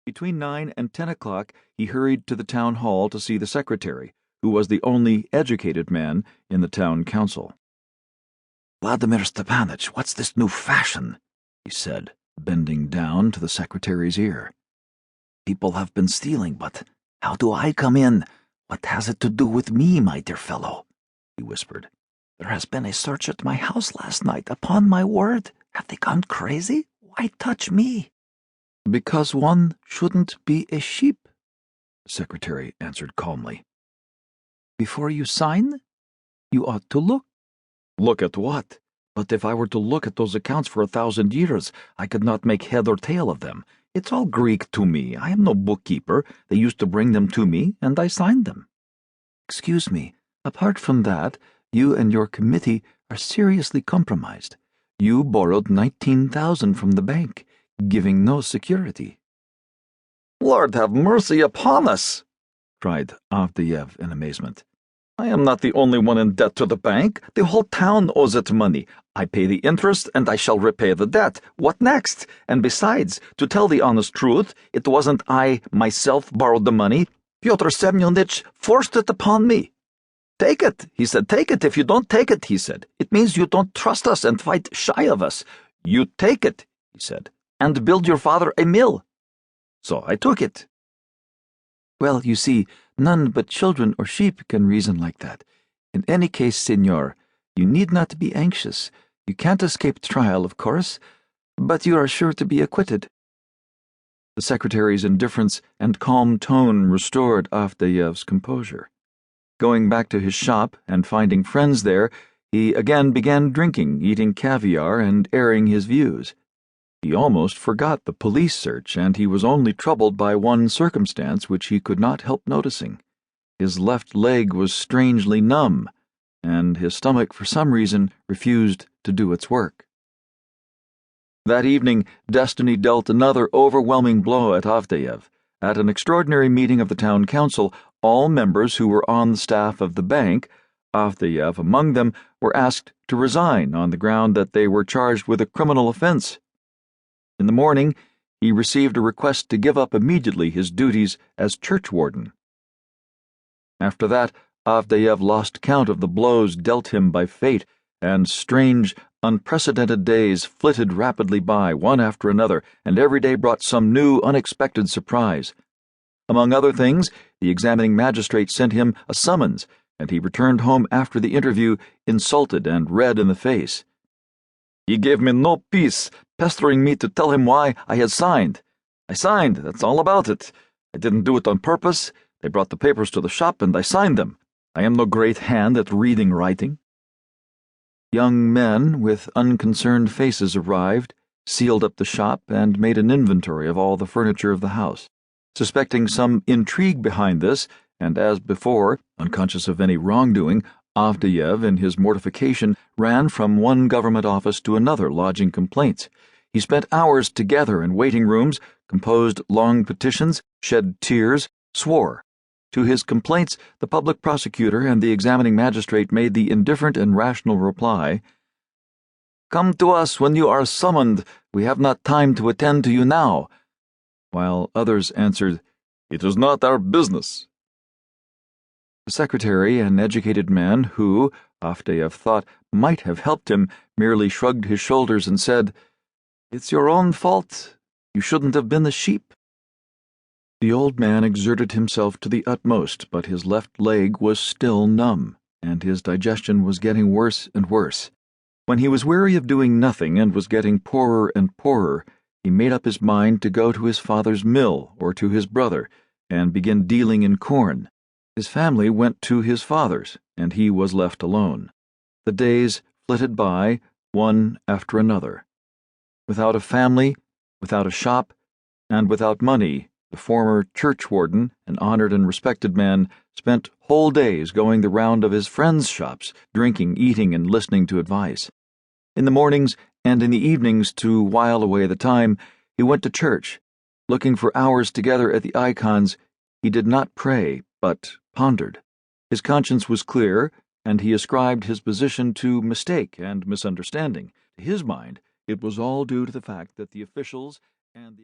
Between 9 and 10 o'clock he hurried to the town hall to see the secretary, who was the only educated man in the town council. "Vladimir Stepanich, what's this new fashion?" he said, bending down to the secretary's ear. "People have been stealing, but how do I come in? What has it to do with me, my dear fellow?" he whispered. "There has been a search at my house last night, upon my word. Have they gone crazy? Why touch me?" "Because one shouldn't be a sheep," the secretary answered calmly. "Before you sign, you ought to look." "Look at what? But if I were to look at those accounts for 1,000 years, I could not make head or tail of them. It's all Greek to me. I am no bookkeeper. They used to bring them to me, and I signed them." "Excuse me, apart from that, you and your committee are seriously compromised. You borrowed 19,000 from the bank, giving no security." "Lord have mercy upon us!" cried Avdeyev in amazement. "I am not the only one in debt to the bank. The whole town owes it money. I pay the interest, and I shall repay the debt. What next? And besides, to tell the honest truth, it wasn't I myself borrowed the money. Pyotr Semyonich forced it upon me. 'Take it,' he said. 'Take it. If you don't take it,' he said, 'it means you don't trust us and fight shy of us. You take it,' he said, 'and build your father a mill.' So I took it." "Well, you see, none but children or sheep can reason like that. In any case, senor, you need not be anxious. You can't escape trial, of course, but you are sure to be acquitted." The secretary's indifference and calm tone restored Avdeyev's composure. Going back to his shop and finding friends there, he again began drinking, eating caviar, and airing his views. He almost forgot the police search, and he was only troubled by one circumstance which he could not help noticing. His left leg was strangely numb, and his stomach, for some reason, refused to do its work. That evening, destiny dealt another overwhelming blow at Avdeyev. At an extraordinary meeting of the town council, all members who were on the staff of the bank, Avdeyev among them, were asked to resign on the ground that they were charged with a criminal offense. In the morning, he received a request to give up immediately his duties as churchwarden. After that, Avdeyev lost count of the blows dealt him by fate, and strange, unprecedented days flitted rapidly by, one after another, and every day brought some new, unexpected surprise. Among other things, the examining magistrate sent him a summons, and he returned home after the interview insulted and red in the face. "He gave me no peace, pestering me to tell him why I had signed. I signed, that's all about it. I didn't do it on purpose. They brought the papers to the shop, and I signed them. I am no great hand at reading writing." Young men with unconcerned faces arrived, sealed up the shop, and made an inventory of all the furniture of the house. Suspecting some intrigue behind this, and as before, unconscious of any wrongdoing, Avdeyev, in his mortification, ran from one government office to another lodging complaints. He spent hours together in waiting rooms, composed long petitions, shed tears, swore. To his complaints, the public prosecutor and the examining magistrate made the indifferent and rational reply, "Come to us when you are summoned. We have not time to attend to you now," while others answered, "It is not our business." The secretary, an educated man who, Avdeyev thought, might have helped him, merely shrugged his shoulders and said, "It's your own fault. You shouldn't have been the sheep." The old man exerted himself to the utmost, but his left leg was still numb, and his digestion was getting worse and worse. When he was weary of doing nothing and was getting poorer and poorer, he made up his mind to go to his father's mill or to his brother and begin dealing in corn. His family went to his father's, and he was left alone. The days flitted by, one after another. Without a family, without a shop, and without money, the former churchwarden, an honored and respected man, spent whole days going the round of his friends' shops, drinking, eating, and listening to advice. In the mornings and in the evenings, to while away the time, he went to church. Looking for hours together at the icons, he did not pray, but pondered. His conscience was clear, and he ascribed his position to mistake and misunderstanding. To his mind, it was all due to the fact that the officials and the